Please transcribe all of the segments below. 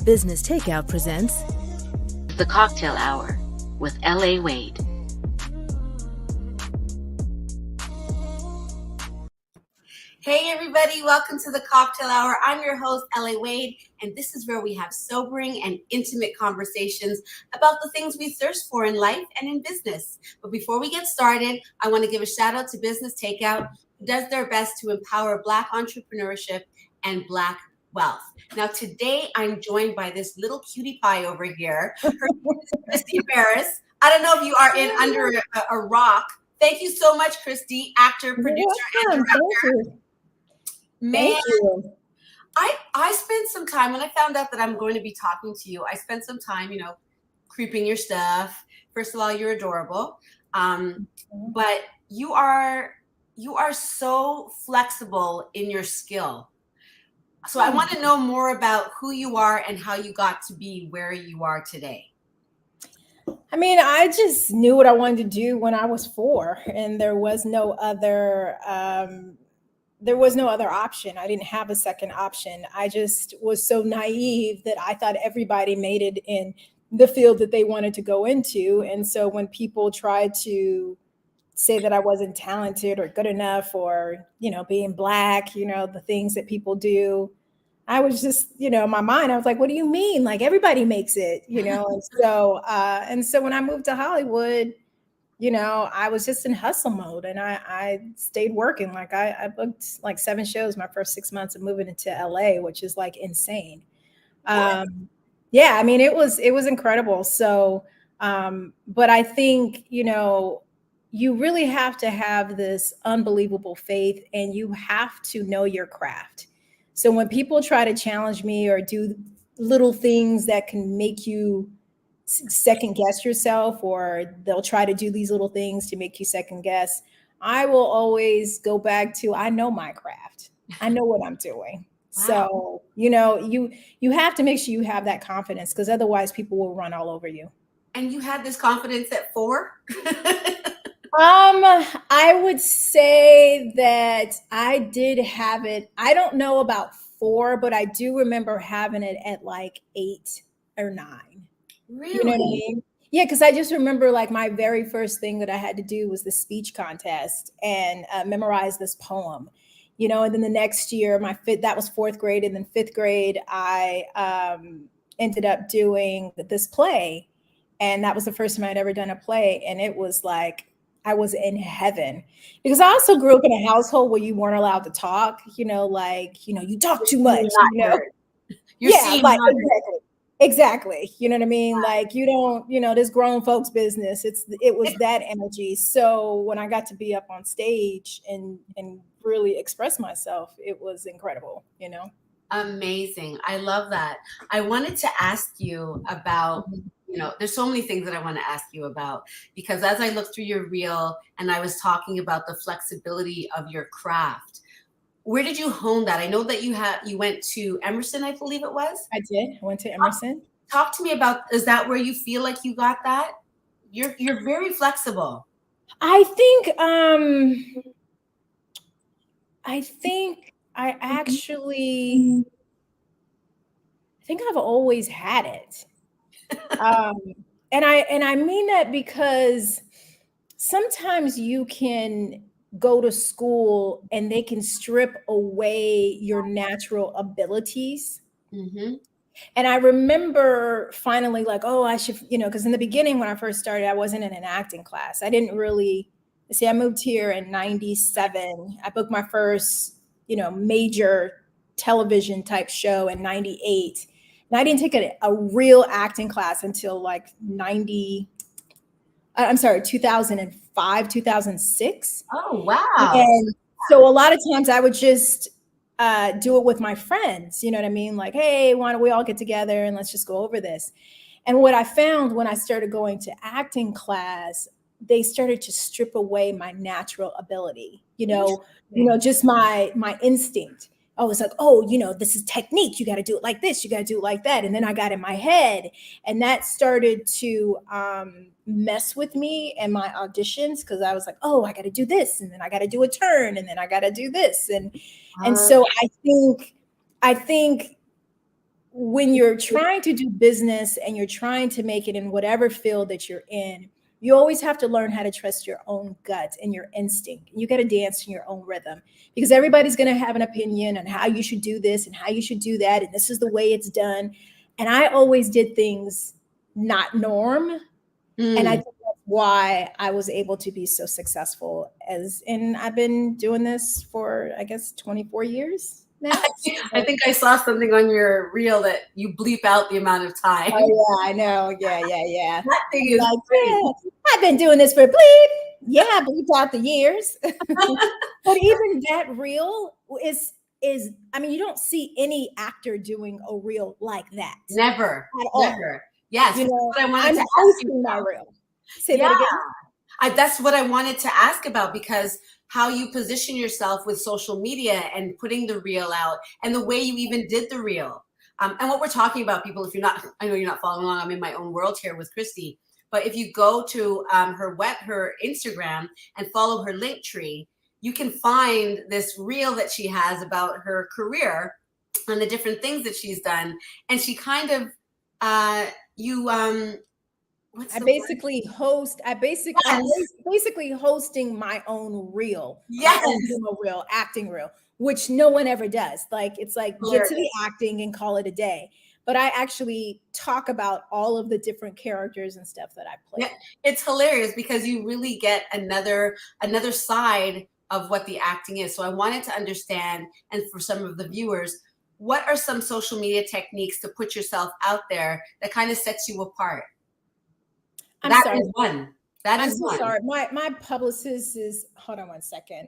Business Takeout presents The Cocktale Hour with L.A. Wade. Hey everybody, welcome to the Cocktale Hour. I'm your host, L.A. Wade, and this is where we have sobering and intimate conversations about the things we thirst for in life and in business. But before we get started, I want to give a shout out to Business Takeout, who does their best to empower Black entrepreneurship and Black wealth. Now today I'm joined by this little cutie pie over here. Her name is Chrystee Pharris. I don't know if you are in under a rock. Thank you so much, Chrystee, actor, producer, and director. Man, I spent some time when I found out that I'm going to be talking to you. I spent some time, creeping your stuff. First of all, you're adorable, but you are so flexible in your skill. So I want to know more about who you are and how you got to be where you are today. I mean, I just knew what I wanted to do when I was 4, and there was no other option. I didn't have a second option. I just was so naive that I thought everybody made it in the field that they wanted to go into. And so when people tried to say that I wasn't talented or good enough or, being Black, the things that people do, I was just, in my mind, I was like, what do you mean? Like everybody makes it, And so when I moved to Hollywood, I was just in hustle mode, and I stayed working. Like I booked like 7 shows my first 6 months of moving into LA, which is like insane. Yeah, I mean, it was incredible. So, but I think, you really have to have this unbelievable faith, and you have to know your craft. So when people try to challenge me or do little things that can make you second guess yourself, or they'll try to do these little things to make you second guess, I will always go back to, I know my craft. I know what I'm doing. Wow. So, you have to make sure you have that confidence, because otherwise people will run all over you. And you had this confidence at 4? I would say that I did have it. I don't know about 4, but I do remember having it at like 8 or 9. Really? You know what I mean? Yeah, because I just remember like my very first thing that I had to do was the speech contest and memorize this poem, and then the next year, that was 4th grade. And then 5th grade, I ended up doing this play. And that was the first time I'd ever done a play. And it was like, I was in heaven, because I also grew up in a household where you weren't allowed to talk, you talk too much, Exactly. You know what I mean? Like you don't, this grown folks business. It was that energy. So when I got to be up on stage and really express myself, it was incredible, Amazing. I love that. I wanted to ask you about, there's so many things that I want to ask you about, because as I looked through your reel and I was talking about the flexibility of your craft, where did you hone that? I know that you went to Emerson, I believe it was. I did. I went to Emerson. Talk to me about, is that where you feel like you got that? You're very flexible. I think I've always had it. And I mean that because sometimes you can go to school and they can strip away your natural abilities. Mm-hmm. And I remember finally like, I should, because in the beginning when I first started, I wasn't in an acting class. I didn't really I moved here in 97. I booked my first, major television type show in 98. And I didn't take a real acting class until like 2005, 2006. Oh, wow. And so a lot of times I would just do it with my friends, you know what I mean? Like, hey, why don't we all get together and let's just go over this? And what I found when I started going to acting class, they started to strip away my natural ability, just my instinct. I was like, this is technique. You got to do it like this. You got to do it like that. And then I got in my head, and that started to mess with me and my auditions, because I was like, I got to do this, and then I got to do a turn, and then I got to do this, and so I think when you're trying to do business and you're trying to make it in whatever field that you're in, you always have to learn how to trust your own gut and your instinct. You got to dance in your own rhythm, because everybody's going to have an opinion on how you should do this and how you should do that. And this is the way it's done. And I always did things not norm. And I think that's why I was able to be so successful and I've been doing this for, I guess, 24 years now. I think I saw something on your reel that you bleep out the amount of time. Oh yeah, I know. Yeah. That thing is great. Yeah, I've been doing this for bleep. Yeah, I bleeped out the years. But even that reel is, I mean, you don't see any actor doing a reel like that. Never. At all. Never. Yes. You know, what I wanted I'm to ask hosting you my about. reel. Say that again. That's what I wanted to ask about, because how you position yourself with social media and putting the reel out, and the way you even did the reel. And what we're talking about, people, if you're not, I know you're not following along, I'm in my own world here with Chrystee, but if you go to her Instagram and follow her link tree, you can find this reel that she has about her career and the different things that she's done. And she kind of, I'm basically hosting my own reel. Yes. My own demo reel, acting reel, which no one ever does. Like, it's like, get to the acting and call it a day. But I actually talk about all of the different characters and stuff that I play. Yeah, it's hilarious because you really get another side of what the acting is. So I wanted to understand, and for some of the viewers, what are some social media techniques to put yourself out there that kind of sets you apart? I'm That is one. I'm so sorry. My publicist is, hold on one second.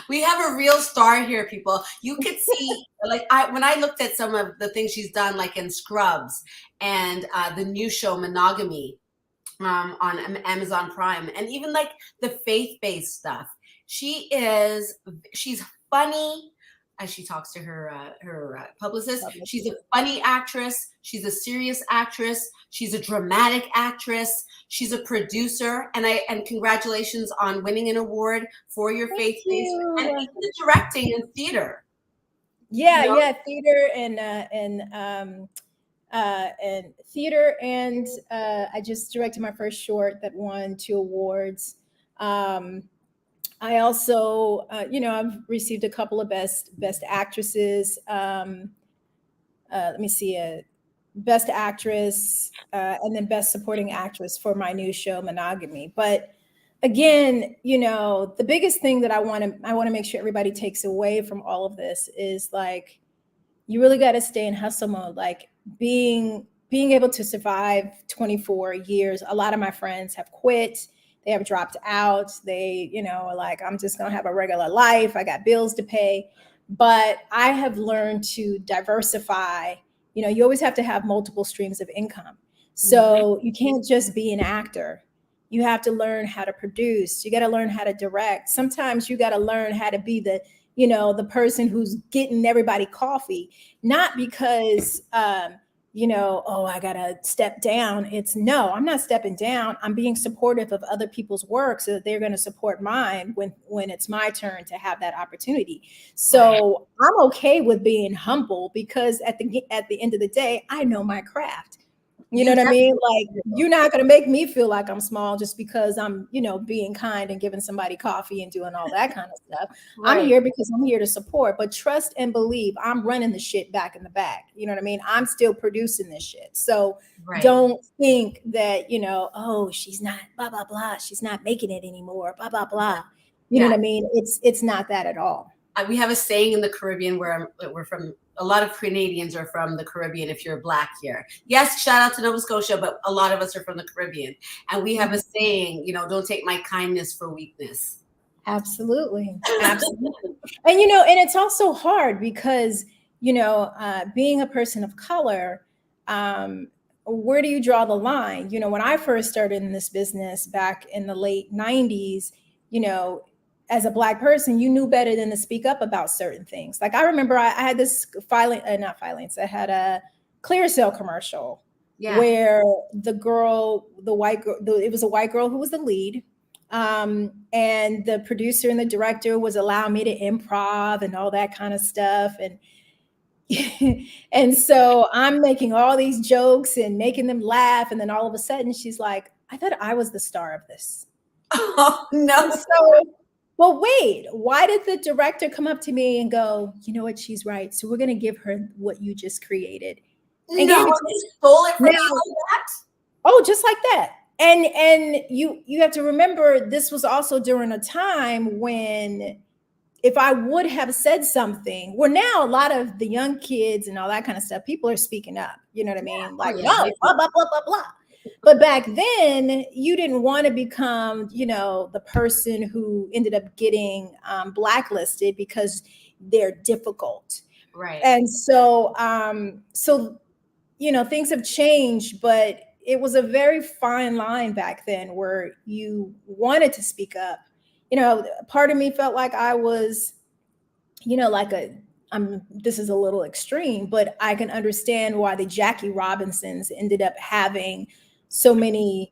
We have a real star here, people. You could see, like, when I looked at some of the things she's done, like in Scrubs and the new show Monogamy on Amazon Prime, and even like the faith-based stuff. She's funny as she talks to her publicist. She's a funny actress. She's a serious actress. She's a dramatic actress. She's a producer. And congratulations on winning an award for your faith-based, and even the directing and theater. Yeah, you know? Yeah, theater and theater, and I just directed my first short that won 2 awards. I also, I've received a couple of best actresses. Let me see, best actress, and then best supporting actress for my new show, Monogamy. But again, the biggest thing that I want to make sure everybody takes away from all of this is, like, you really got to stay in hustle mode. Like, being able to survive 24 years. A lot of my friends have quit. They have dropped out. They, are like, I'm just going to have a regular life. I got bills to pay. But I have learned to diversify. You always have to have multiple streams of income. So you can't just be an actor. You have to learn how to produce. You got to learn how to direct. Sometimes you got to learn how to be the person who's getting everybody coffee, not because, I got to step down. It's no, I'm not stepping down. I'm being supportive of other people's work so that they're going to support mine when it's my turn to have that opportunity. So I'm okay with being humble, because at the end of the day, I know my craft. You know what I mean? Like, you're not going to make me feel like I'm small just because I'm, being kind and giving somebody coffee and doing all that kind of stuff. Right. I'm here because I'm here to support, but trust and believe I'm running the shit back in the back. You know what I mean? I'm still producing this shit. So don't think that, oh, she's not blah, blah, blah. She's not making it anymore, blah, blah, blah. You know what I mean? It's not that at all. We have a saying in the Caribbean where we're from. A lot of Canadians are from the Caribbean if you're Black here. Yes, shout out to Nova Scotia, but a lot of us are from the Caribbean. And we have a saying, don't take my kindness for weakness. Absolutely. Absolutely. And, and it's also hard because, being a person of color, where do you draw the line? When I first started in this business back in the late 90s, as a Black person, you knew better than to speak up about certain things. Like, I remember I had this I had a Clearasil commercial where the white girl, it was a white girl who was the lead. And the producer and the director was allowing me to improv and all that kind of stuff. And, And so I'm making all these jokes and making them laugh. And then all of a sudden she's like, I thought I was the star of this. Oh, no. And so, well, wait, why did the director come up to me and go, you know what, she's right. So we're going to give her what you just created. And No, gave they stole it from Now- you like that? Oh, just like that. And you have to remember, this was also during a time when if I would have said something, well, now a lot of the young kids and all that kind of stuff, people are speaking up. You know what I mean? Yeah. Like, Oh, yeah. no, blah, blah, blah, blah, blah. But back then, you didn't want to become, you know, the person who ended up getting blacklisted because they're difficult. Right. And so, you know, things have changed, but it was a very fine line back then where you wanted to speak up. You know, part of me felt like I was, you know, like this is a little extreme, but I can understand why the Jackie Robinsons ended up having so many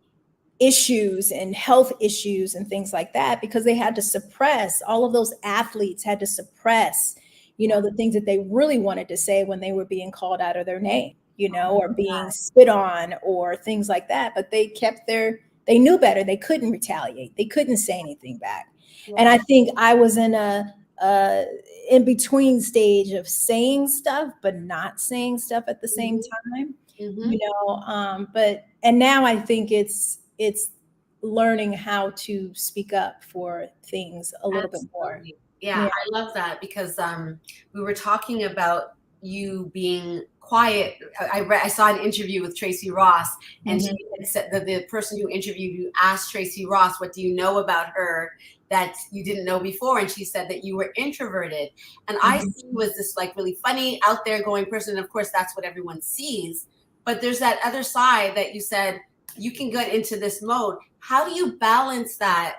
issues and health issues and things like that, because they had to suppress, all of those athletes had to suppress, you know, the things that they really wanted to say when they were being called out of their name, you know, or being spit on or things like that. But they kept they knew better. They couldn't retaliate. They couldn't say anything back. Yeah. And I think I was in a in between stage of saying stuff, but not saying stuff at the same time, you know, and now I think it's learning how to speak up for things a little bit more. Yeah, I love that, because we were talking about you being quiet. I saw an interview with Tracy Ross, and she had said that the person who interviewed you asked Tracy Ross, what do you know about her that you didn't know before? And she said that you were introverted. And I see you as this like really funny, out there going person. And of course, that's what everyone sees. But there's that other side that you said you can get into this mode. How do you balance that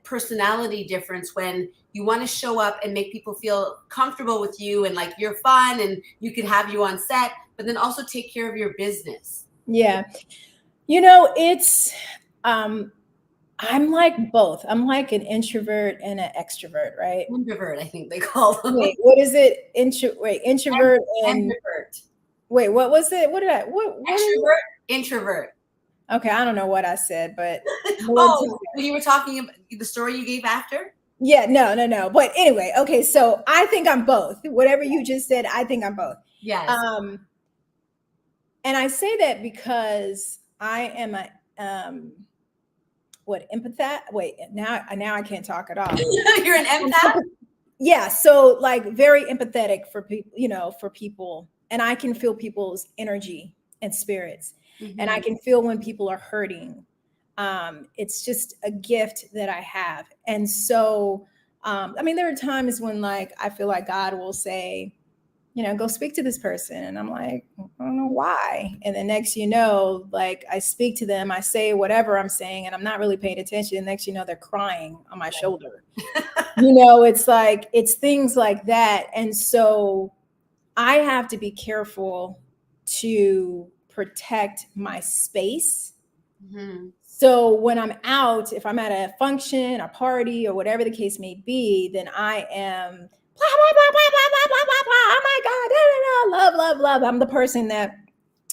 personality difference when you want to show up and make people feel comfortable with you and like you're fun and you can have you on set, but then also take care of your business? Yeah. You know, it's, I'm like both. I'm like an introvert and an extrovert, right? Introvert, I think they call them. Wait, what is it? Introvert and extrovert. Wait, what was it? What extrovert, introvert. Okay, I don't know what I said, but when you were talking about the story you gave after? Yeah, no. But anyway, okay, so I think I'm both. Whatever you just said, I think I'm both. Yes. And I say that because I am a empath? Wait, now I can't talk at all. You're an empath? Yeah, so like very empathetic for people, you know, for people, and I can feel people's energy and spirits. And I can feel when people are hurting. It's just a gift that I have. And so, I mean, there are times when like, I feel like God will say, you know, go speak to this person. And I'm like, I don't know why. And the next, you know, like I speak to them, I say whatever I'm saying, and I'm not really paying attention. The next, you know, they're crying on my shoulder. You know, it's like, it's things like that. And so I have to be careful to protect my space. So when I'm out, if I'm at a function, a party, or whatever the case may be, then I am blah, blah, blah, blah, blah, blah, blah, blah, blah. Oh my God, da, da, da, love, love, love. I'm the person that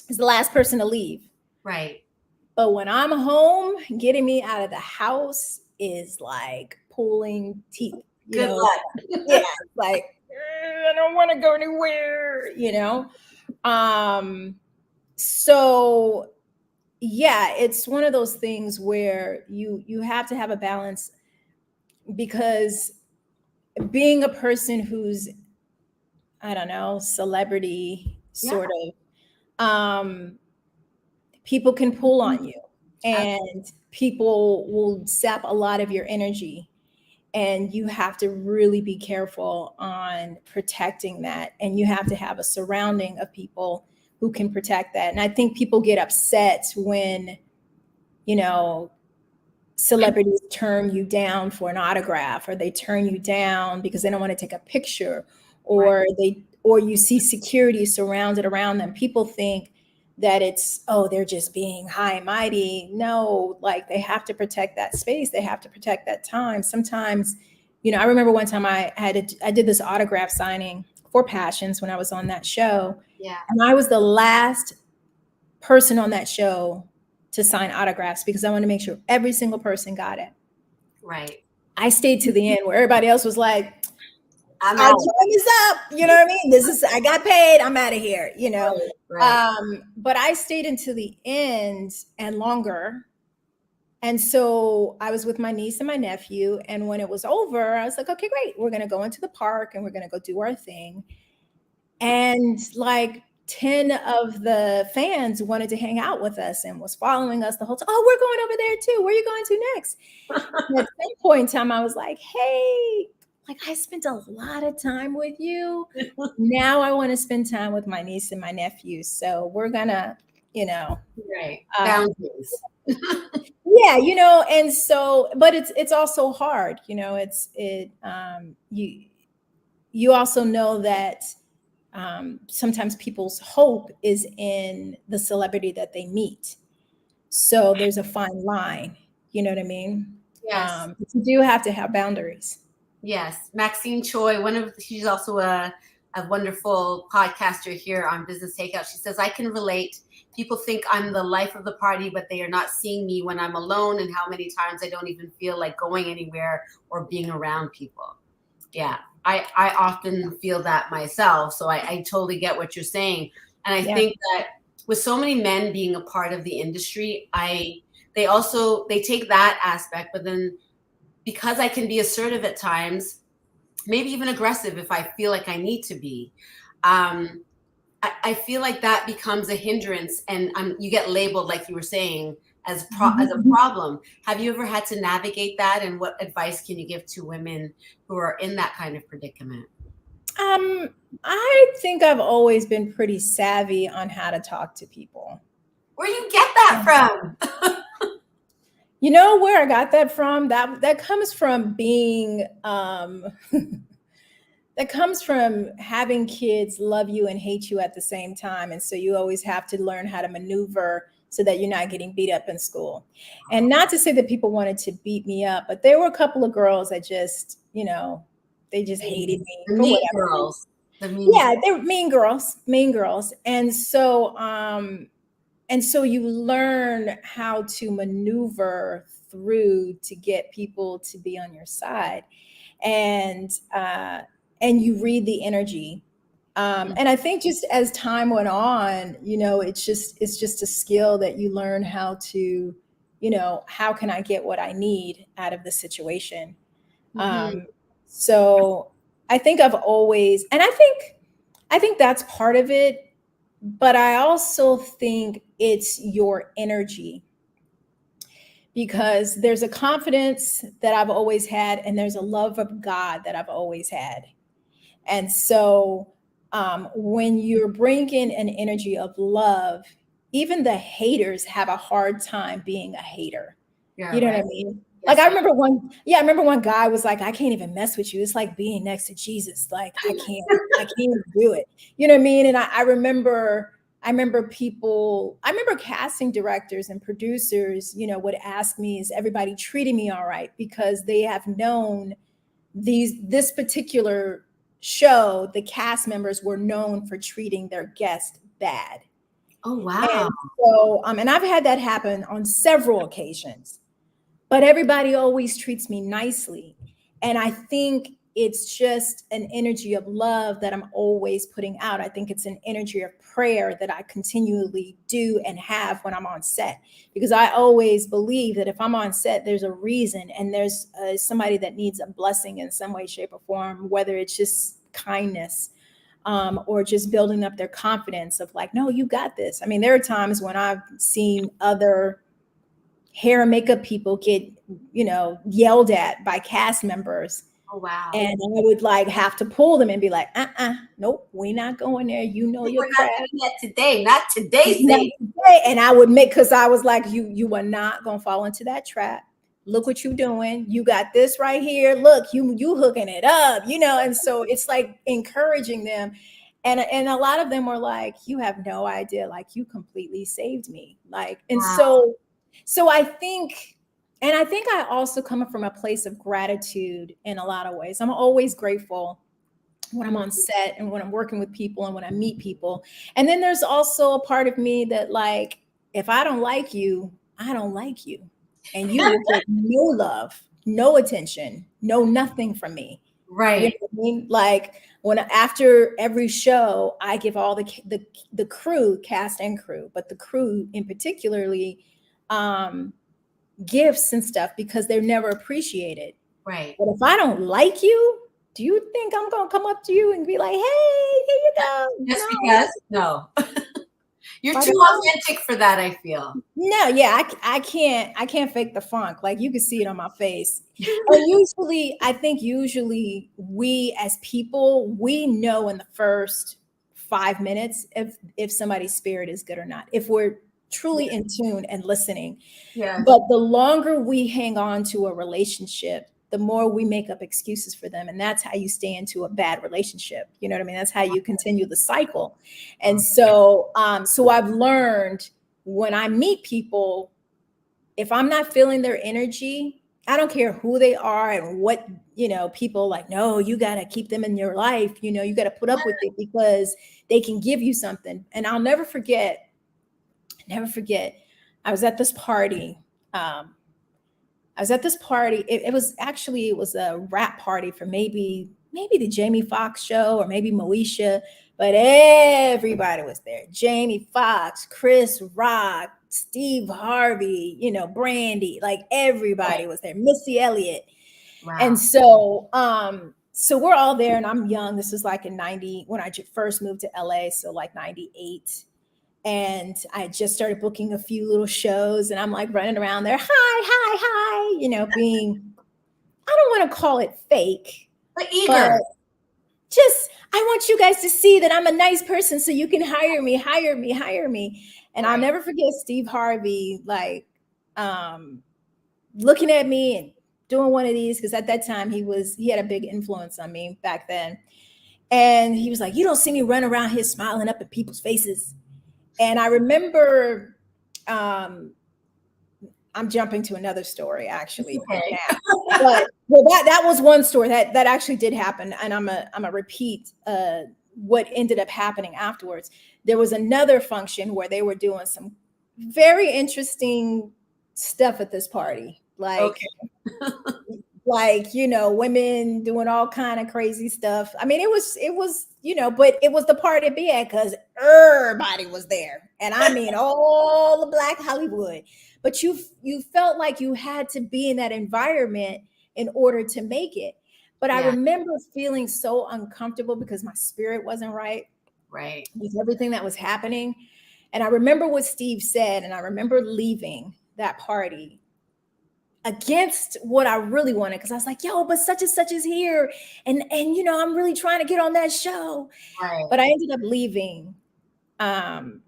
is the last person to leave. Right. But when I'm home, getting me out of the house is like pulling teeth. Good luck. Yeah, like I don't want to go anywhere, you know. So yeah, it's one of those things where you have to have a balance, because being a person who's, I don't know, celebrity sort of, people can pull on you, and people will sap a lot of your energy, and you have to really be careful on protecting that. And you have to have a surrounding of people who can protect that. And I think people get upset when, you know, celebrities turn you down for an autograph, or they turn you down because they don't want to take a picture, or or you see security surrounded around them. People think that it's, oh, they're just being high and mighty. No, like they have to protect that space. They have to protect that time. Sometimes, you know, I remember one time I did this autograph signing for Passions when I was on that show. Yeah. And I was the last person on that show to sign autographs because I want to make sure every single person got it. Right. I stayed to the end where everybody else was like, I'm our out. time is up. You know what I mean? I got paid. I'm out of here, you know? Right. But I stayed until the end and longer. And so I was with my niece and my nephew. And when it was over, I was like, okay, great. We're going to go into the park and we're going to go do our thing. And like 10 of the fans wanted to hang out with us and was following us the whole time. Oh, we're going over there too. Where are you going to next? And at some point in time, I was like, hey, like I spent a lot of time with you. Now I want to spend time with my niece and my nephew. So we're gonna, you know, right. Boundaries. Yeah, you know, and so, but it's also hard, you know, you also know that sometimes people's hope is in the celebrity that they meet. So there's a fine line, you know what I mean? Yes. But you do have to have boundaries. Yes. Maxine Choi, she's also a wonderful podcaster here on Business Takeout. She says, I can relate. People think I'm the life of the party, but they are not seeing me when I'm alone and how many times I don't even feel like going anywhere or being around people. Yeah. I often feel that myself. So I totally get what you're saying. And I think that with so many men being a part of the industry, they take that aspect, but then because I can be assertive at times, maybe even aggressive if I feel like I need to be, I feel like that becomes a hindrance and you get labeled, like you were saying, as a problem. Have you ever had to navigate that? And what advice can you give to women who are in that kind of predicament? I think I've always been pretty savvy on how to talk to people. Where you get that from? You know where I got that from? That comes from being that comes from having kids love you and hate you at the same time. And so you always have to learn how to maneuver so that you're not getting beat up in school. And not to say that people wanted to beat me up, but there were a couple of girls that just, you know, they just hated me. The mean girls. Yeah, they were mean girls. And so you learn how to maneuver through to get people to be on your side. And you read the energy. And I think just as time went on, you know, it's just a skill that you learn how to, you know, how can I get what I need out of the situation? So I think I've always, and I think that's part of it, but I also think it's your energy, because there's a confidence that I've always had and there's a love of God that I've always had. And so when you're bringing an energy of love, even the haters have a hard time being a hater. You know what I mean? Like I remember one guy was like, I can't even mess with you. It's like being next to Jesus. Like I can't even do it. You know what I mean? And I remember casting directors and producers, you know, would ask me, is everybody treating me all right? Because they have known this particular show, the cast members were known for treating their guests bad. Oh, wow. And so, and I've had that happen on several occasions, but everybody always treats me nicely. And I think it's just an energy of love that I'm always putting out. I think it's an energy of prayer that I continually do and have when I'm on set, because I always believe that if I'm on set, there's a reason, and there's somebody that needs a blessing in some way, shape, or form, whether it's just kindness or just building up their confidence of like, no, you got this. I mean, there are times when I've seen other hair and makeup people get, you know, yelled at by cast members. Oh, wow. And I would like have to pull them and be like, nope, we're not going there. You know your crap. Not today, not today. And I would because I was like, you are not gonna fall into that trap. Look what you're doing. You got this right here. Look, you hooking it up, you know. And so it's like encouraging them. And a lot of them were like, you have no idea, like you completely saved me. Like, and wow. So I think I also come from a place of gratitude in a lot of ways. I'm always grateful when I'm on set and when I'm working with people and when I meet people. And then there's also a part of me that, like, if I don't like you, I don't like you. And you will get no love, no attention, no nothing from me. Right. You know what I mean? Like, when after every show, I give all the crew, cast and crew, but the crew in particularly, gifts and stuff because they're never appreciated. Right. But if I don't like you, do you think I'm gonna come up to you and be like, "Hey, here you go"? Just No. because? No. You're too authentic for that, I feel. No, yeah, I can't fake the funk. Like, you can see it on my face. And I think usually we as people, we know in the first 5 minutes if somebody's spirit is good or not, if we're truly in tune and listening. Yeah. But the longer we hang on to a relationship, the more we make up excuses for them. And that's how you stay into a bad relationship. You know what I mean? That's how you continue the cycle. And so I've learned when I meet people, if I'm not feeling their energy, I don't care who they are and what, people like, no, you got to keep them in your life. You got to put up with it because they can give you something. And I'll never forget. I was at this party. It was a rap party for maybe the Jamie Foxx show or maybe Moesha, but everybody was there. Jamie Foxx, Chris Rock, Steve Harvey, Brandy, like everybody was there. Missy Elliott. Wow. And so we're all there, and I'm young. This is like in 90 when I first moved to LA, so like 98. And I just started booking a few little shows, and I'm like running around there, hi, being, I don't want to call it fake, but eager. Just, I want you guys to see that I'm a nice person so you can hire me. And I'll never forget Steve Harvey, like, looking at me and doing one of these, because at that time he had a big influence on me back then. And he was like, you don't see me run around here smiling up at people's faces. And I remember, I'm jumping to another story actually. Okay. But that was one story that actually did happen, and I'm a repeat what ended up happening afterwards. There was another function where they were doing some very interesting stuff at this party, like. Like, women doing all kind of crazy stuff. I mean, it was, but it was the party to be at because everybody was there. And I mean, all the Black Hollywood. But you felt like you had to be in that environment in order to make it. But I remember feeling so uncomfortable because my spirit wasn't right. Right. With everything that was happening. And I remember what Steve said, and I remember leaving that party against what I really wanted, because I was like, yo, but such and such is here. And I'm really trying to get on that show. Right. But I ended up leaving. And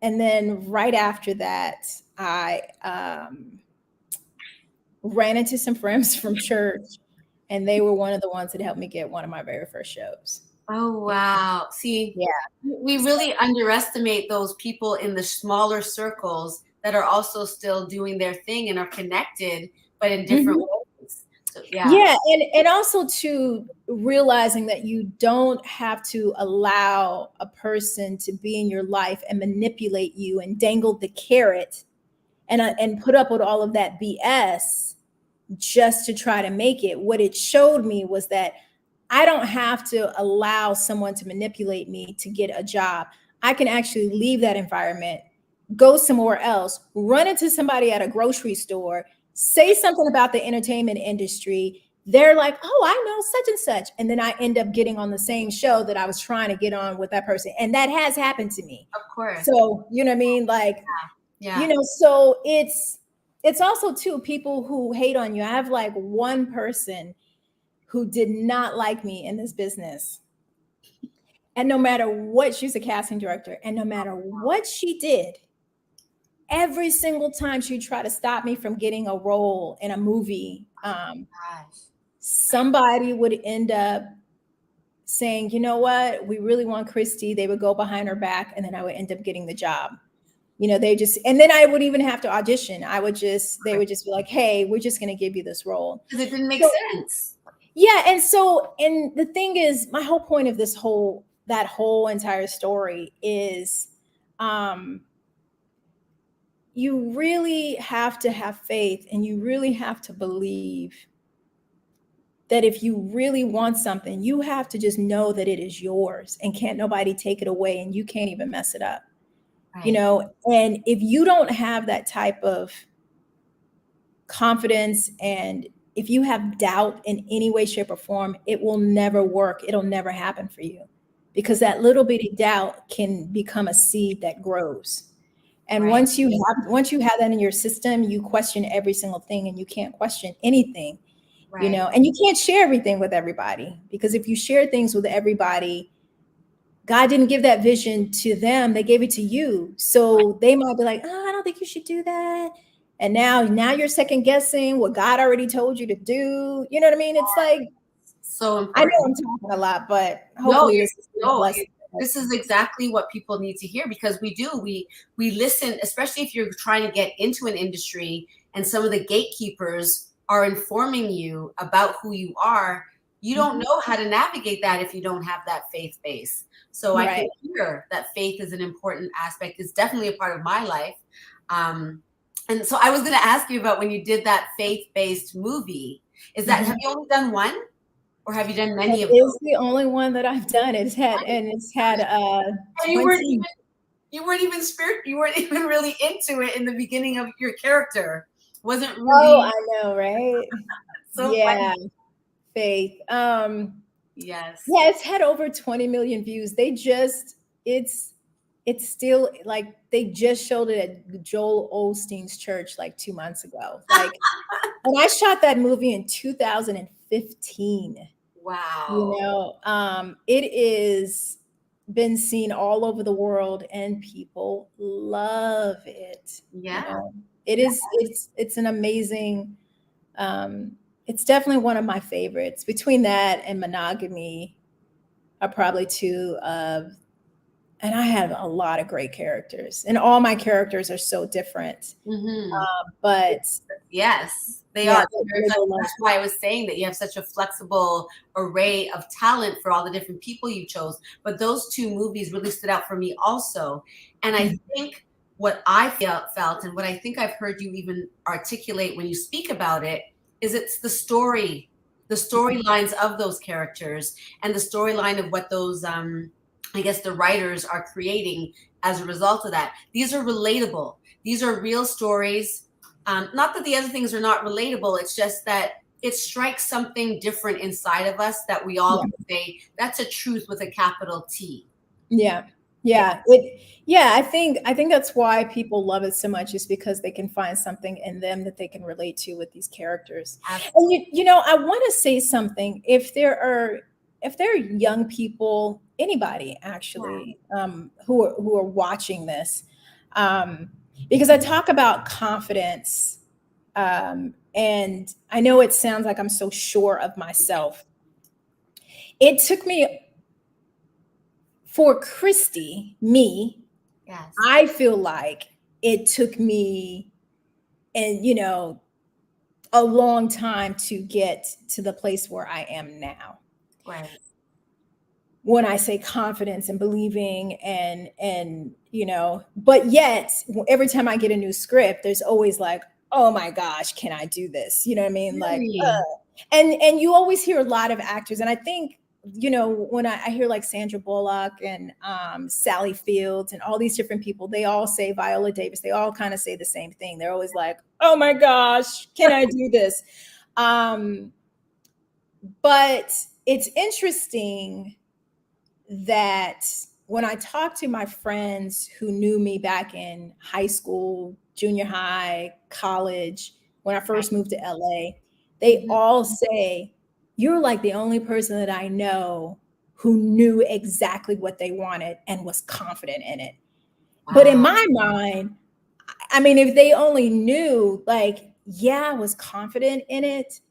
then right after that, I ran into some friends from church, and they were one of the ones that helped me get one of my very first shows. Oh, wow. See, we really underestimate those people in the smaller circles that are also still doing their thing and are connected, but in different ways. So, and also to realizing that you don't have to allow a person to be in your life and manipulate you and dangle the carrot and put up with all of that BS just to try to make it. What it showed me was that I don't have to allow someone to manipulate me to get a job. I can actually leave that environment, go somewhere else, run into somebody at a grocery store, say something about the entertainment industry. They're like, oh, I know such and such. And then I end up getting on the same show that I was trying to get on with that person. And that has happened to me. Of course. So, you know what I mean? Like, so it's also too, people who hate on you. I have like one person who did not like me in this business. And no matter what, she's a casting director. And no matter what she did, every single time she tried to stop me from getting a role in a movie, somebody would end up saying, you know what, we really want Chrystee. They would go behind her back, and then I would end up getting the job. And then I would even have to audition. They would just be like, hey, we're just going to give you this role. Because it didn't make sense. Yeah. And the thing is, my whole point of that whole entire story is, you really have to have faith, and you really have to believe that if you really want something, you have to just know that it is yours and can't nobody take it away, and you can't even mess it up. Right. And if you don't have that type of confidence, and if you have doubt in any way, shape, or form, it will never work. It'll never happen for you, because that little bitty doubt can become a seed that grows. And Right. once you have that in your system, you question every single thing, and you can't question anything, Right. and you can't share everything with everybody, because if you share things with everybody, God didn't give that vision to them. They gave it to you. So they might be like, oh, I don't think you should do that. And now you're second guessing what God already told you to do. You know what I mean? It's like, So I know important. I'm talking a lot, but hopefully this is a blessing. This is exactly what people need to hear, because we listen, especially if you're trying to get into an industry and some of the gatekeepers are informing you about who you are. You don't know how to navigate that if you don't have that faith base. So I can hear that faith is an important aspect. It's definitely a part of my life. And so I was going to ask you about when you did that faith-based movie. Have you only done one? Or have you done many of those? It's the only one that I've done. It's had you weren't even really into it in the beginning of your character. Wasn't really. Oh, I know, right? So yeah, funny. faith. Yes. Yeah, it's had over 20 million views. It's still like they just showed it at Joel Osteen's church like 2 months ago. Like, and I shot that movie in 2015. Wow. It is been seen all over the world, and people love it. Yeah. It's an amazing, it's definitely one of my favorites. Between that and Monogamy are probably two of, and I have a lot of great characters, and all my characters are so different. But yes, they are. That's why I was saying that you have such a flexible array of talent for all the different people you chose. But those two movies really stood out for me also. And I think what I felt, and what I think I've heard you even articulate when you speak about it, is it's the story, the storylines of those characters, and the storyline of what those, I guess, the writers are creating as a result of that. These are relatable. These are real stories. Not that the other things are not relatable. It's just that it strikes something different inside of us that we all can say, that's a truth with a capital T. Yeah. I think that's why people love it so much, is because they can find something in them that they can relate to with these characters. Absolutely. And I want to say something. If there are young people, anybody actually, who are watching this, because I talk about confidence, and I know it sounds like I'm so sure of myself. It took me, for Chrystee, I feel like it took me, and a long time to get to the place where I am now. Right. When I say confidence and believing, and but yet every time I get a new script, there's always like, oh my gosh, can I do this? You know what I mean? Really? Like, and you always hear a lot of actors, and I think, when I hear like Sandra Bullock and Sally Fields and all these different people, they all say, Viola Davis, they all kind of say the same thing. They're always like, oh my gosh, can I do this? But it's interesting that when I talk to my friends who knew me back in high school, junior high, college, when I first moved to LA, they all say, you're like the only person that I know who knew exactly what they wanted and was confident in it. Wow. But in my mind, I mean, if they only knew, like, yeah, I was confident in it,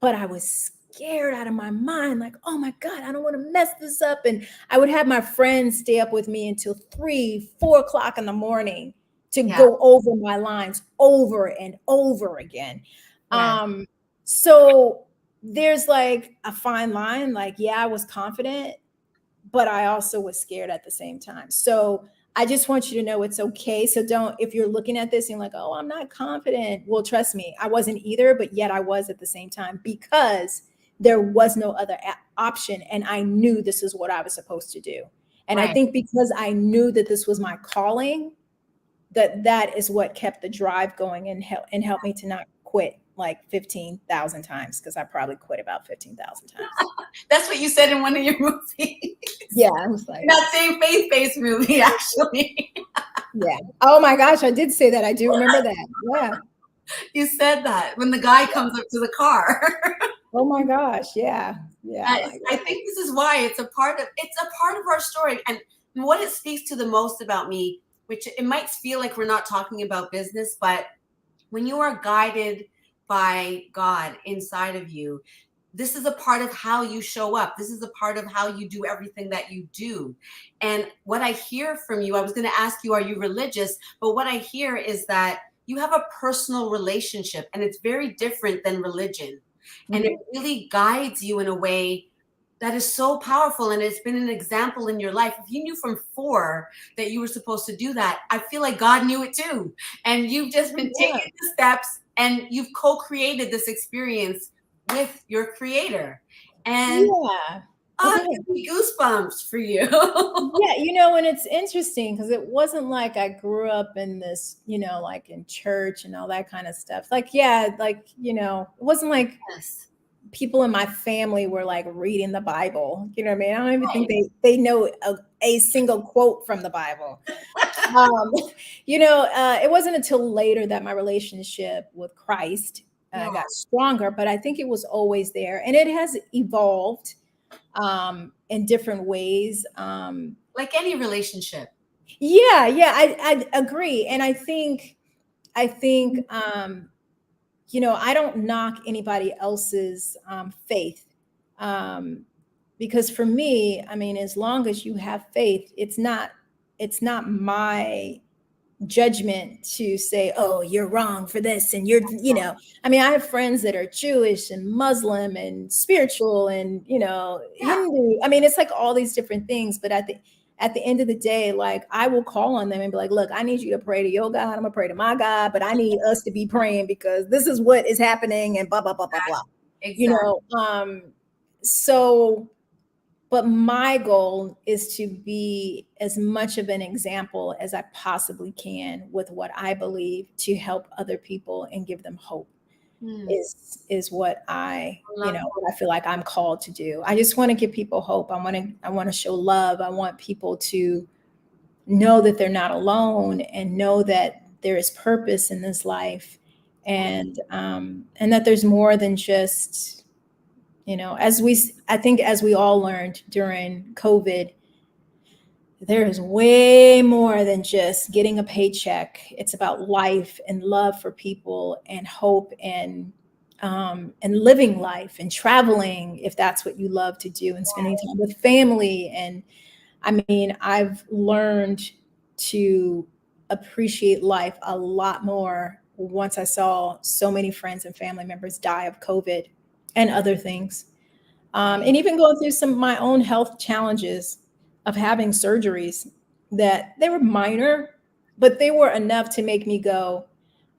but I was scared out of my mind, like, oh my God, I don't want to mess this up. And I would have my friends stay up with me until 3, 4 o'clock in the morning to go over my lines over and over again. So there's like a fine line. Like, yeah, I was confident, but I also was scared at the same time. So I just want you to know it's okay. So don't, if you're looking at this and like, oh, I'm not confident. Well, trust me, I wasn't either, but yet I was at the same time because there was no other option. And I knew this is what I was supposed to do. And I Right. think because I knew that this was my calling, that is what kept the drive going and helped me to not quit like 15,000 times, because I probably quit about 15,000 times. That's what you said in one of your movies. Yeah, I was like, That same faith-based movie, actually. yeah. Oh my gosh, I did say that. I do remember that. Yeah. You said that when the guy comes up to the car. Oh my gosh. Yeah. Yeah. I think this is why it's a part of our story. And what it speaks to the most about me, which it might feel like we're not talking about business, but when you are guided by God inside of you, this is a part of how you show up. This is a part of how you do everything that you do. And what I hear from you, I was going to ask you, are you religious? But what I hear is that you have a personal relationship, and it's very different than religion. And it really guides you in a way that is so powerful. And it's been an example in your life. If you knew from 4 that you were supposed to do that, I feel like God knew it too. And you've just been taking the steps, and you've co-created this experience with your creator. And Yeah. it gives me goosebumps for you. Yeah, and it's interesting because it wasn't like I grew up in this, like in church and all that kind of stuff. Like, yeah, like, it wasn't like Yes. people in my family were like reading the Bible. You know what I mean? I don't even think they know a single quote from the Bible. It wasn't until later that my relationship with Christ got stronger, but I think it was always there, and it has evolved in different ways. Like any relationship. Yeah, I agree. And I think, I don't knock anybody else's faith. Because for me, I mean, as long as you have faith, it's not my judgment to say, oh, you're wrong for this. And I mean, I have friends that are Jewish and Muslim and spiritual and, Hindu. I mean, it's like all these different things. But at the end of the day, like, I will call on them and be like, look, I need you to pray to your God. I'm gonna pray to my God, but I need us to be praying because this is what is happening and blah, blah, blah, blah, blah. Exactly. But my goal is to be as much of an example as I possibly can with what I believe to help other people and give them hope. Is what I feel like I'm called to do. I just want to give people hope. I want to show love. I want people to know that they're not alone and know that there is purpose in this life, and that there's more than just, I think as we all learned during COVID, there is way more than just getting a paycheck. It's about life and love for people and hope and living life and traveling, if that's what you love to do, and spending time with family. And I mean, I've learned to appreciate life a lot more once I saw so many friends and family members die of COVID and other things. And even going through some of my own health challenges of having surgeries that they were minor, but they were enough to make me go,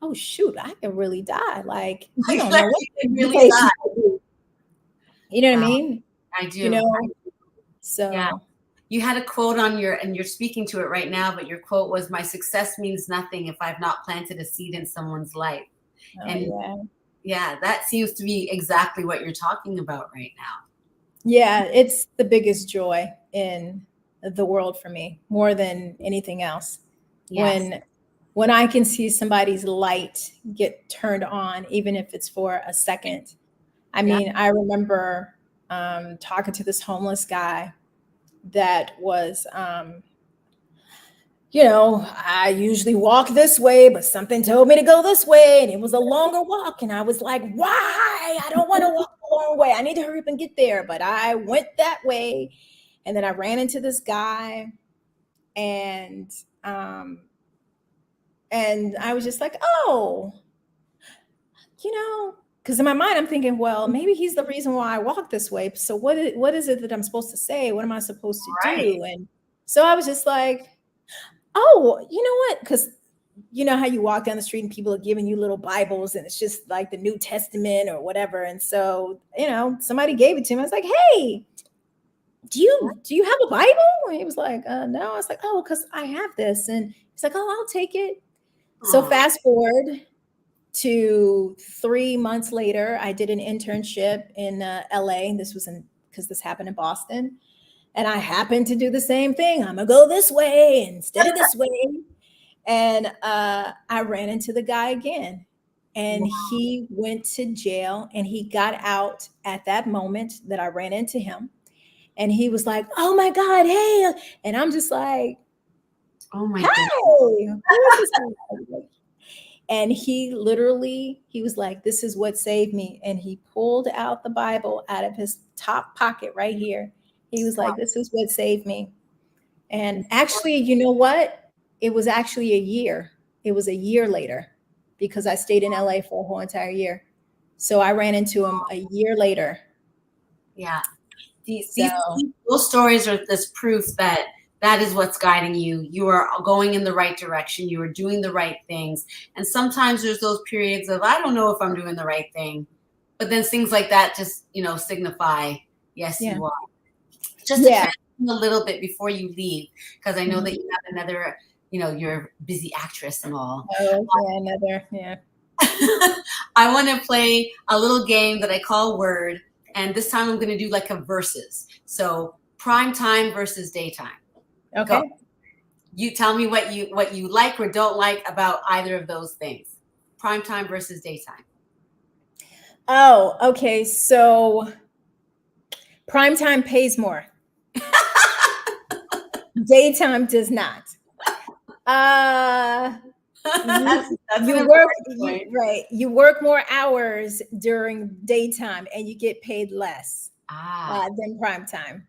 oh, shoot, I could really die. Like, you don't know what really die. You know what I mean? I do. So yeah. You had a quote on and you're speaking to it right now, but your quote was, my success means nothing if I've not planted a seed in someone's life. Yeah, that seems to be exactly what you're talking about right now. Yeah, it's the biggest joy in the world for me, more than anything else. Yes. When I can see somebody's light get turned on, even if it's for a second. I mean, I remember talking to this homeless guy that was, I usually walk this way, but something told me to go this way, and it was a longer walk. And I was like, why? I don't want to walk the long way. I need to hurry up and get there. But I went that way. And then I ran into this guy, and I was just like, oh, because in my mind, I'm thinking, well, maybe he's the reason why I walk this way. So what is it that I'm supposed to say? What am I supposed to do? And so I was just like, oh, you know what? Because you know how you walk down the street and people are giving you little Bibles and it's just like the New Testament or whatever. And so, somebody gave it to him. I was like, hey, do you have a Bible? And he was like, no. I was like, oh, because I have this. And he's like, oh, I'll take it. So fast forward to 3 months later, I did an internship in LA. This was because this happened in Boston. And I happened to do the same thing. I'm going to go this way instead of this way. And I ran into the guy again. And he went to jail and he got out at that moment that I ran into him. And he was like, oh my God, hey. And I'm just like, oh my hey, God. who is this guy? And he was like, this is what saved me. And he pulled out the Bible out of his top pocket right here. He was like, this is what saved me. And actually, you know what? It was actually a year. It was a year later because I stayed in LA for a whole entire year. So I ran into him a year later. Yeah. Those stories are this proof that is what's guiding you. You are going in the right direction. You are doing the right things. And sometimes there's those periods of, I don't know if I'm doing the right thing. But then things like that just, signify, yes, you are. Just to transition a little bit before you leave, because I know that you have another, you're a busy actress and all. I want to play a little game that I call Word. And this time I'm going to do like a versus. So prime time versus daytime. Okay. Go. You tell me what you like or don't like about either of those things. Prime time versus daytime. Oh, okay. So prime time pays more. Daytime does not. You work more hours during daytime and you get paid less than prime time.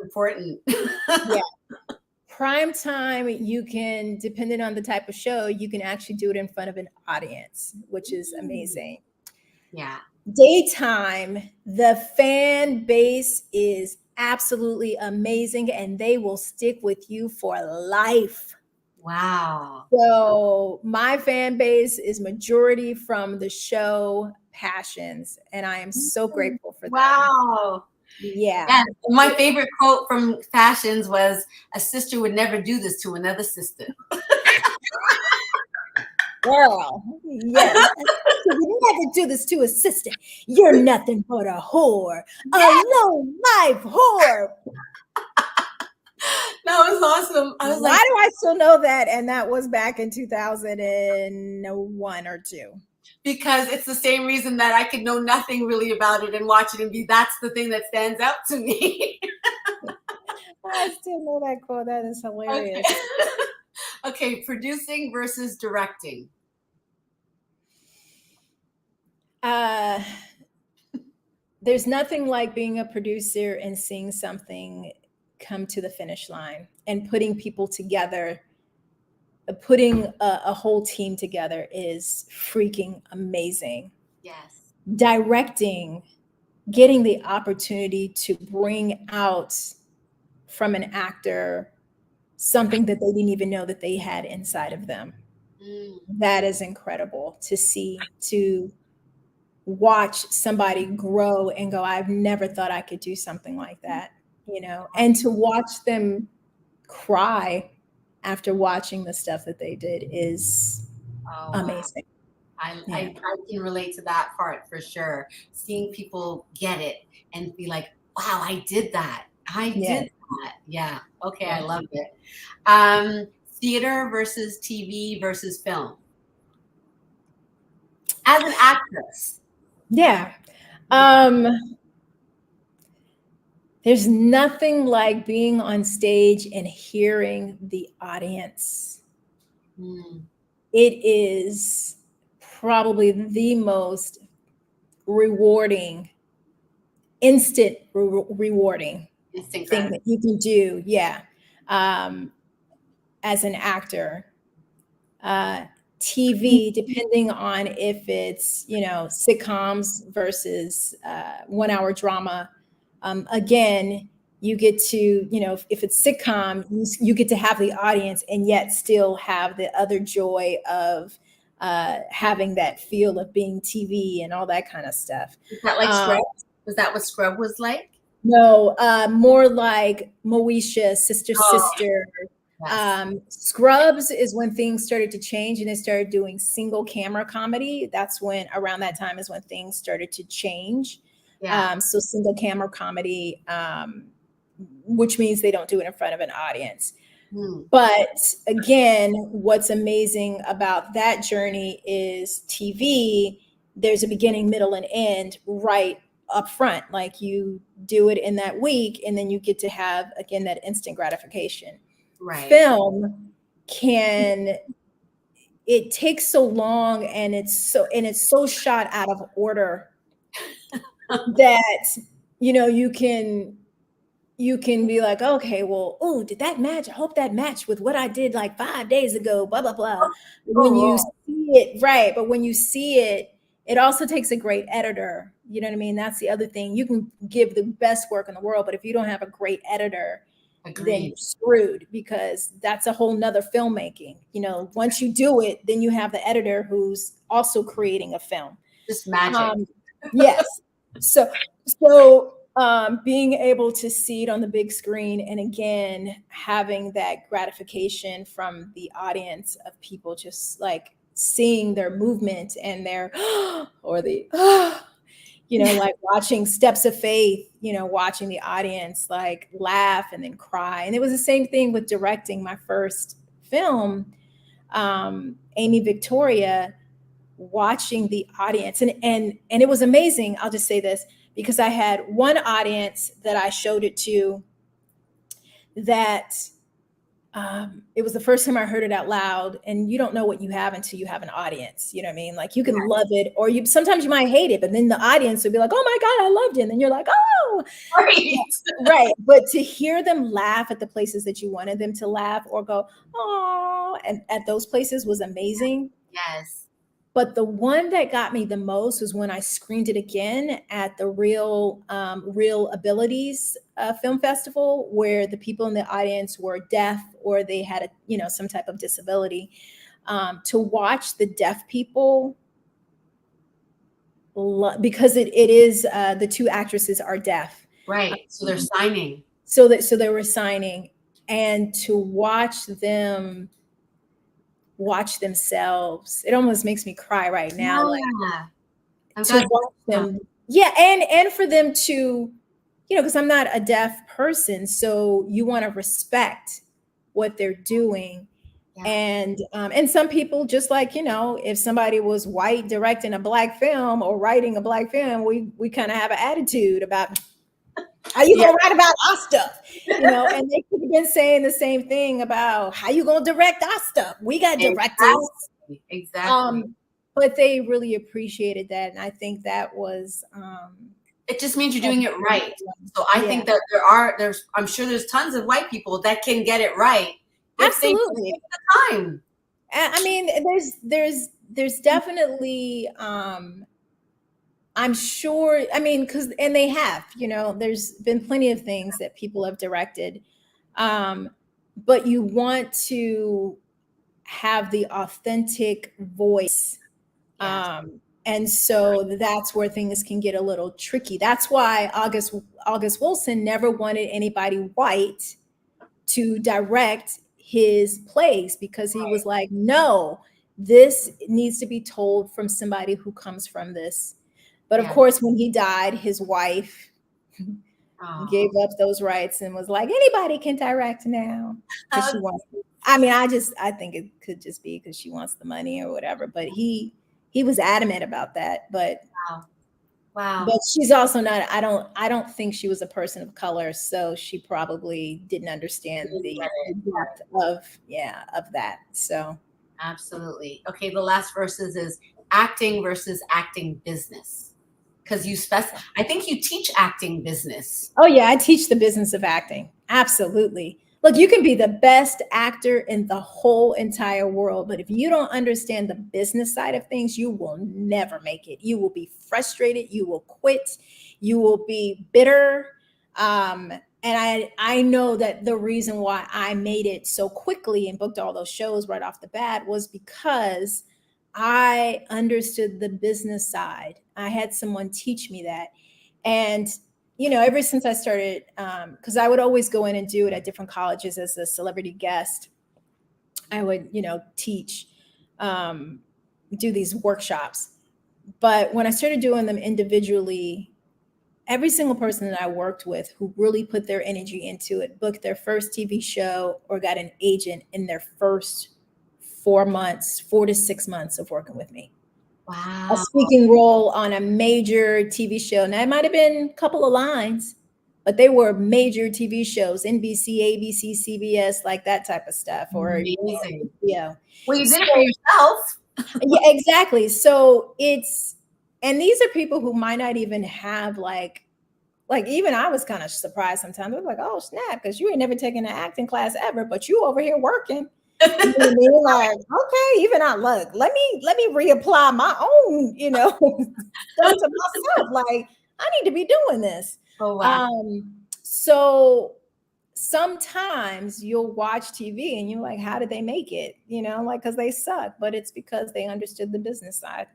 Important. Yeah. Prime time, you can, depending on the type of show, you can actually do it in front of an audience, which is amazing. Yeah. Daytime, the fan base is absolutely amazing and they will stick with you for life. Wow. So my fan base is majority from the show Passions, and I am so grateful for that. Wow. Yeah. My favorite quote from Passions was, a sister would never do this to another sister. Girl, yes. You never do this to a sister. You're nothing but a whore. A low life whore. That was awesome. I was Why do I still know that? And that was back in 2001 or 2. Because it's the same reason that I could know nothing really about it and watch it and be, that's the thing that stands out to me. I still know that quote. That is hilarious. Okay, producing versus directing. There's nothing like being a producer and seeing something come to the finish line and putting people together. Putting a whole team together is freaking amazing. Yes. Directing, getting the opportunity to bring out from an actor something that they didn't even know that they had inside of them. That is incredible to see, to watch somebody grow and go, I've never thought I could do something like that, and to watch them cry after watching the stuff that they did is amazing. Wow. I can relate to that part for sure. Seeing people get it and be like, wow, I did that. I did that. Yeah. Okay. I love it. Theater versus TV versus film. As an actress. Yeah. There's nothing like being on stage and hearing the audience. It is probably the most rewarding, instant rewarding thing that you can do. Yeah. As an actor, TV, depending on if it's, sitcoms versus 1 hour drama. Again, you get to, if it's sitcom, you get to have the audience and yet still have the other joy of having that feel of being TV and all that kind of stuff. Is that like Scrub? Was that what Scrub was like? No, more like Moesha, Sister. Yes. Scrubs is when things started to change and they started doing single camera comedy. That's when, around that time is when things started to change. Yeah. So single camera comedy, which means they don't do it in front of an audience. But again, what's amazing about that journey is TV, there's a beginning, middle, and end right up front. Like you do it in that week, and then you get to have, again, that instant gratification. Right. Film it takes so long, and it's so shot out of order that, you can be like, okay, well, oh, did that match? I hope that matched with what I did like 5 days ago, blah, blah, blah. When you see it, right. But when you see it, it also takes a great editor. You know what I mean? That's the other thing. You can give the best work in the world, but if you don't have a great editor, then you're screwed, because that's a whole nother filmmaking. Once you do it, then you have the editor who's also creating a film. Just magic. Yes. So being able to see it on the big screen, and again, having that gratification from the audience of people just like seeing their movement and their, or the, like watching Steps of Faith, watching the audience like laugh and then cry. And it was the same thing with directing my first film, Amy Victoria, watching the audience. And it was amazing. I'll just say this, because I had one audience that I showed it to that it was the first time I heard it out loud, and you don't know what you have until you have an audience. You know what I mean? Like you can love it, or sometimes you might hate it, but then the audience will be like, oh my God, I loved it. And then you're like, oh, right. Right. But to hear them laugh at the places that you wanted them to laugh, or go, oh, and at those places was amazing. Yes. But the one that got me the most was when I screened it again at the Real Abilities Film Festival, where the people in the audience were deaf, or they had some type of disability. To watch the deaf people, because it is the two actresses are deaf, right? So they're signing. So they were signing, and to watch them watch themselves, it almost makes me cry right now. Yeah. To watch them, and for them to, because I'm not a deaf person, so you want to respect what they're doing. Yeah. And some people, just like, if somebody was white directing a Black film or writing a Black film, we kind of have an attitude about how you gonna write about our stuff, and they could have been saying the same thing about how you gonna direct our stuff. We got directors. Exactly. But they really appreciated that, and I think that was it just means you're doing it right. So I think that I'm sure there's tons of white people that can get it right. Absolutely. The time. I mean, there's definitely I'm sure, and they have, there's been plenty of things that people have directed, but you want to have the authentic voice. And so that's where things can get a little tricky. That's why August Wilson never wanted anybody white to direct his plays, because he was like, no, this needs to be told from somebody who comes from this. But of course, when he died, his wife gave up those rights and was like, anybody can direct now. She wants. I think it could just be because she wants the money or whatever. But he was adamant about that. But wow. But she's also not. I don't think she was a person of color, so she probably didn't understand the depth of that. So absolutely. Okay, the last verses is acting versus acting business. Because I think you teach acting business. Oh yeah, I teach the business of acting. Absolutely. Look, you can be the best actor in the whole entire world, but if you don't understand the business side of things, you will never make it. You will be frustrated. You will quit. You will be bitter. And I know that the reason why I made it so quickly and booked all those shows right off the bat was because I understood the business side. I had someone teach me that. And ever since I started, because I would always go in and do it at different colleges as a celebrity guest. I would, teach, do these workshops. But when I started doing them individually, every single person that I worked with who really put their energy into it, booked their first TV show or got an agent in their first 4 to 6 months of working with me. Wow. A speaking role on a major TV show. Now, it might have been a couple of lines, but they were major TV shows, NBC, ABC, CBS, like that type of stuff. Or Amazing. Yeah. Well, you did it for yourself. Yeah, exactly. So and these are people who might not even have like even I was kind of surprised sometimes. I was like, oh snap, because you ain't never taken an acting class ever, but you over here working. You know what I mean? Like, okay, even I look, let me reapply my own, stuff to myself. Like, I need to be doing this. Oh wow. So sometimes you'll watch TV and you're like, how did they make it? Because they suck, but it's because they understood the business side.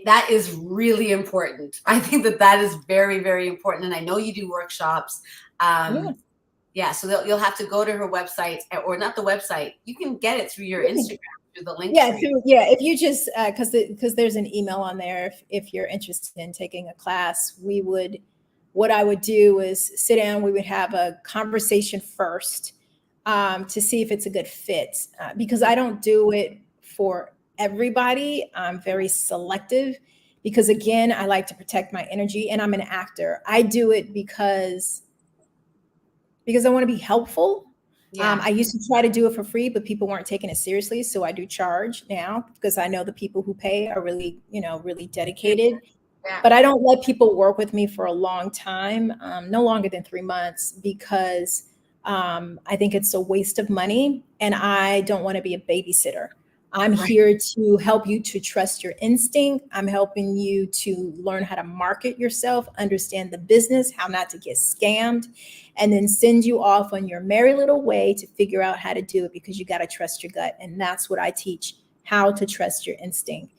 That is really important. I think that is very, very important. And I know you do workshops. Yeah, so you'll have to go to her website, or not the website. You can get it through your Instagram, through the link. If you just because there's an email on there. If you're interested in taking a class, what I would do is sit down. We would have a conversation first to see if it's a good fit. Because I don't do it for everybody. I'm very selective because, again, I like to protect my energy, and I'm an actor. I do it because I want to be helpful. Yeah. I used to try to do it for free, but people weren't taking it seriously. So I do charge now because I know the people who pay are really, really dedicated. Yeah. But I don't let people work with me for a long time, no longer than 3 months, because I think it's a waste of money and I don't want to be a babysitter. I'm here to help you to trust your instinct. I'm helping you to learn how to market yourself, understand the business, how not to get scammed, and then send you off on your merry little way to figure out how to do it, because you got to trust your gut. And that's what I teach, how to trust your instinct.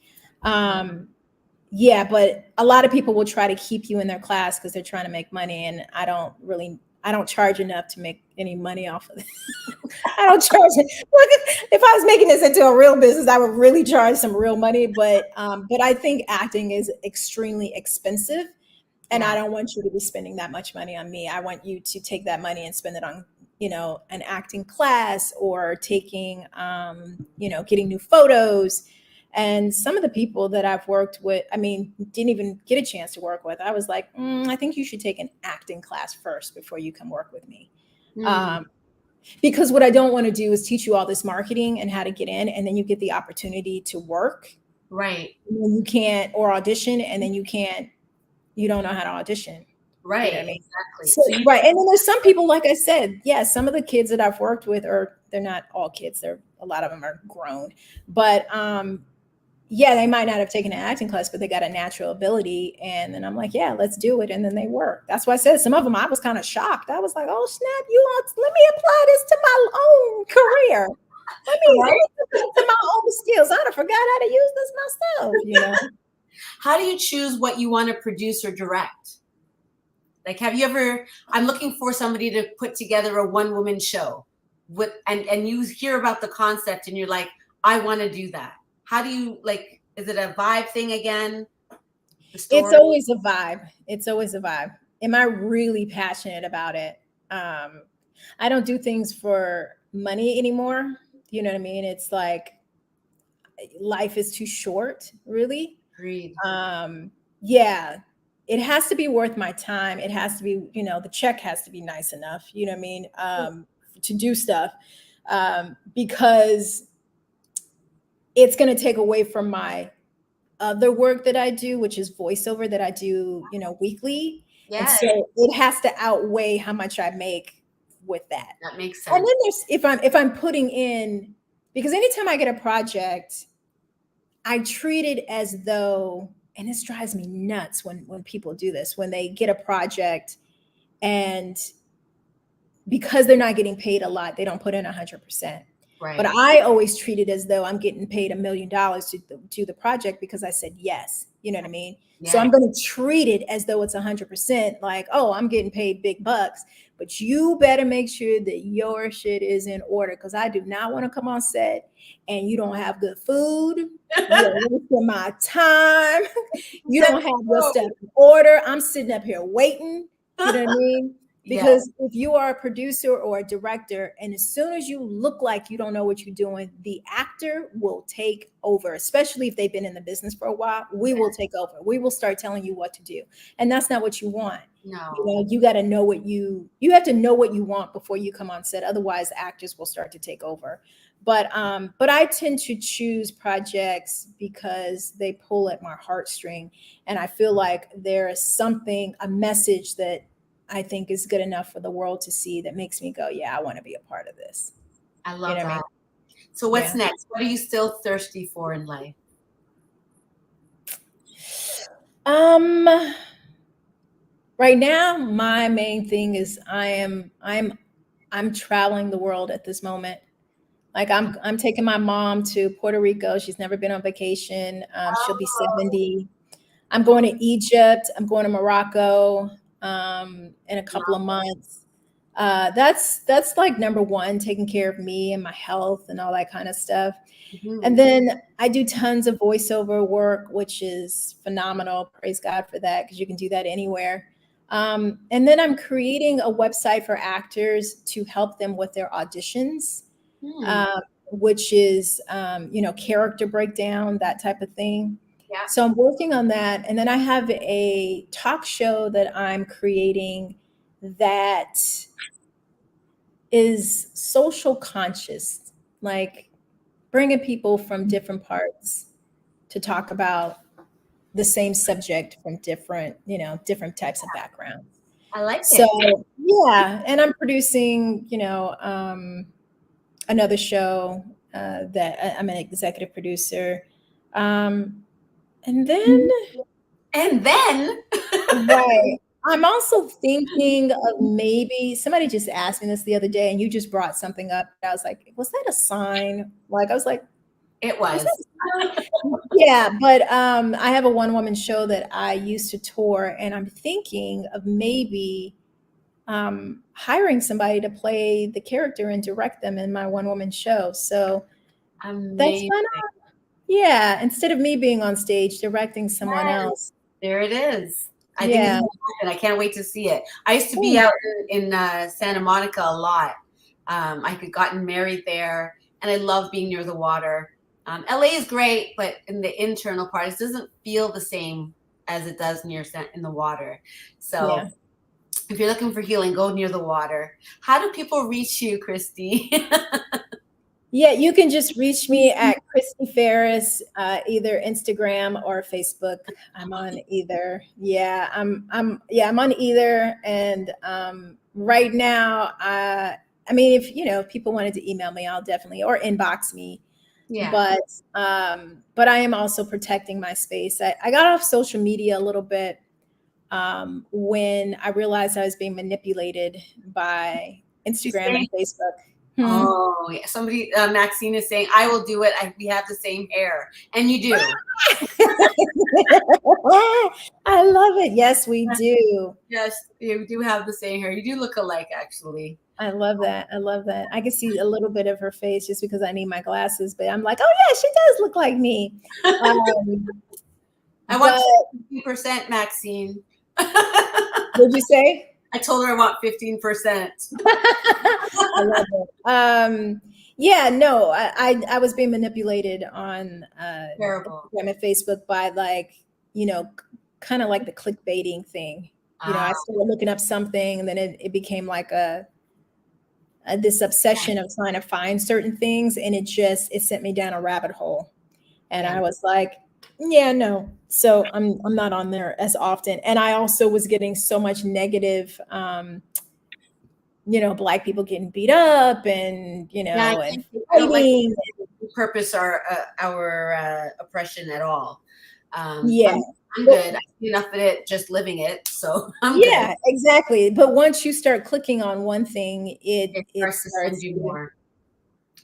Yeah, but a lot of people will try to keep you in their class because they're trying to make money. And I don't charge enough to make any money off of it. I don't charge it. Look, if I was making this into a real business, I would really charge some real money. But I think acting is extremely expensive, and I don't want you to be spending that much money on me. I want you to take that money and spend it on, an acting class or taking, getting new photos. And some of the people that I've worked with, didn't even get a chance to work with. I was like, I think you should take an acting class first before you come work with me. Because what I don't want to do is teach you all this marketing and how to get in, and then you get the opportunity to work. Right. And then you can't, or audition, and then you don't know how to audition. Right. You know what I mean? Exactly. So, right. And then there's some people, like I said, some of the kids that I've worked with they're not all kids. A lot of them are grown, but, they might not have taken an acting class, but they got a natural ability. And then I'm like, let's do it. And then they work. That's why I said some of them, I was kind of shocked. I was like, oh, snap, let me apply this to my own career. Let me to my own skills. I forgot how to use this myself, How do you choose what you want to produce or direct? Like, have you ever, I'm looking for somebody to put together a one-woman show and you hear about the concept and you're like, I want to do that. How do you, is it a vibe thing again? It's always a vibe. It's always a vibe. Am I really passionate about it? I don't do things for money anymore. You know what I mean? It's like life is too short, really. Agreed. It has to be worth my time. It has to be, the check has to be nice enough, you know what I mean, to do stuff, because it's going to take away from my other work that I do, which is voiceover that I do, weekly. Yes. And so it has to outweigh how much I make with that. That makes And sense. then if I'm putting in, because anytime I get a project, I treat it as though, and this drives me nuts when people do this, when they get a project and because they're not getting paid a lot, they don't put in 100%. Right. But I always treat it as though I'm getting paid $1 million to do the project because I said yes. You know what I mean? Yeah. So I'm going to treat it as though it's 100%, like, oh, I'm getting paid big bucks. But you better make sure that your shit is in order, because I do not want to come on set and you don't have good food. You're wasting my time. You don't have your stuff in order. I'm sitting up here waiting. You know what I mean? Because if you are a producer or a director, and as soon as you look like you don't know what you're doing, the actor will take over, especially if they've been in the business for a while. We will take over. We will start telling you what to do. And that's not what you want. No. You know, you got to know what you have to know what you want before you come on set. Otherwise, actors will start to take over. But I tend to choose projects because they pull at my heartstring. And I feel like there is something, a message that I think is good enough for the world to see that makes me go, yeah, I want to be a part of this. I love You know that. what I mean? So what's next? What are you still thirsty for in life? Right now, my main thing is I'm traveling the world at this moment. Like I'm taking my mom to Puerto Rico. She's never been on vacation. She'll be 70. I'm going to Egypt. I'm going to Morocco in a couple of months. That's like number one, taking care of me and my health and all that kind of stuff. Mm-hmm. And then I do tons of voiceover work, which is phenomenal. Praise God for that, because you can do that anywhere. And then I'm creating a website for actors to help them with their auditions, which is, character breakdown, that type of thing. Yeah. So I'm working on that. And then I have a talk show that I'm creating that is social conscious, like bringing people from different parts to talk about the same subject from different types of backgrounds. I like it. So yeah, and I'm producing, another show that I'm an executive producer. And then right. I'm also thinking of maybe somebody just asked me this the other day, and you just brought something up. I was like, was that a sign? Like, I was like, it was. Yeah, but I have a one-woman show that I used to tour, and I'm thinking of maybe hiring somebody to play the character and direct them in my one-woman show. So amazing. That's kind of, yeah, instead of me being on stage directing someone else. There it is. I think it's gonna happen. I can't wait to see it. I used to be out in Santa Monica a lot. I had gotten married there, and I love being near the water. LA is great, but in the internal part, it doesn't feel the same as it does in the water. So if you're looking for healing, go near the water. How do people reach you, Chrystee? Yeah, you can just reach me at Chrystee Pharris, either Instagram or Facebook. I'm on either. Yeah, I'm on either. And right now, I mean, if people wanted to email me, I'll definitely, or inbox me. Yeah. But I am also protecting my space. I got off social media a little bit when I realized I was being manipulated by Instagram and Facebook. Oh, yeah. Somebody, Maxine is saying, I will do it. We have the same hair. And you do. I love it. Yes, we do. Yes, you do have the same hair. You do look alike, actually. I love that. I can see a little bit of her face just because I need my glasses, but I'm like, oh yeah, she does look like me. I want 15%, Maxine. What'd you say? I told her I want 15%. I love it. Yeah, no, I was being manipulated on Instagram and Facebook by kind of like the clickbaiting thing. I started looking up something, and then it became like this obsession of trying to find certain things, and it sent me down a rabbit hole. And I was like, yeah, no. So I'm not on there as often. And I also was getting so much negative Black people getting beat up and, Yeah, and I don't like fighting. to purpose our oppression at all. Yeah. I'm good. I see enough of it just living it, so I'm good. Yeah, exactly. But once you start clicking on one thing, It it starts to send starts you to. more.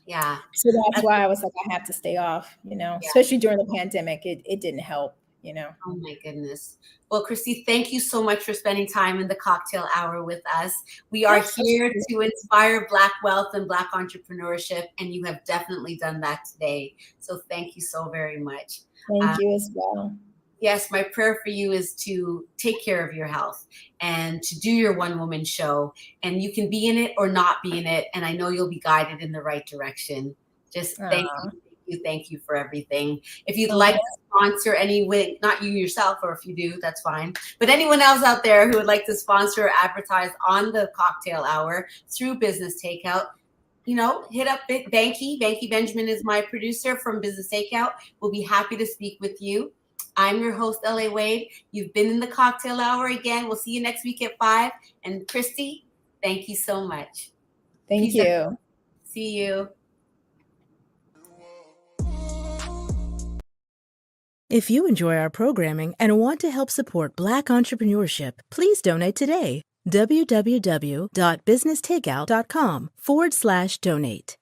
Yeah. So that's why I was like, I have to stay off, especially during the pandemic. It didn't help. Oh my goodness. Well, Chrystee, thank you so much for spending time in the Cocktale Hour with us. We are here to inspire Black wealth and Black entrepreneurship, and you have definitely done that today. So thank you so very much. Thank you as well. Yes, my prayer for you is to take care of your health and to do your one-woman show. And you can be in it or not be in it. And I know you'll be guided in the right direction. Just thank you for everything. If you'd like to sponsor anyone, not you yourself, or if you do, that's fine. But anyone else out there who would like to sponsor or advertise on the Cocktale Hour through Business Takeout, hit up Banky. Banky Benjamin is my producer from Business Takeout. We'll be happy to speak with you. I'm your host, LA Wade. You've been in the Cocktale Hour again. We'll see you next week at 5. And Chrystee, thank you so much. Thank you. See you. If you enjoy our programming and want to help support Black entrepreneurship, please donate today. www.businesstakeout.com/donate.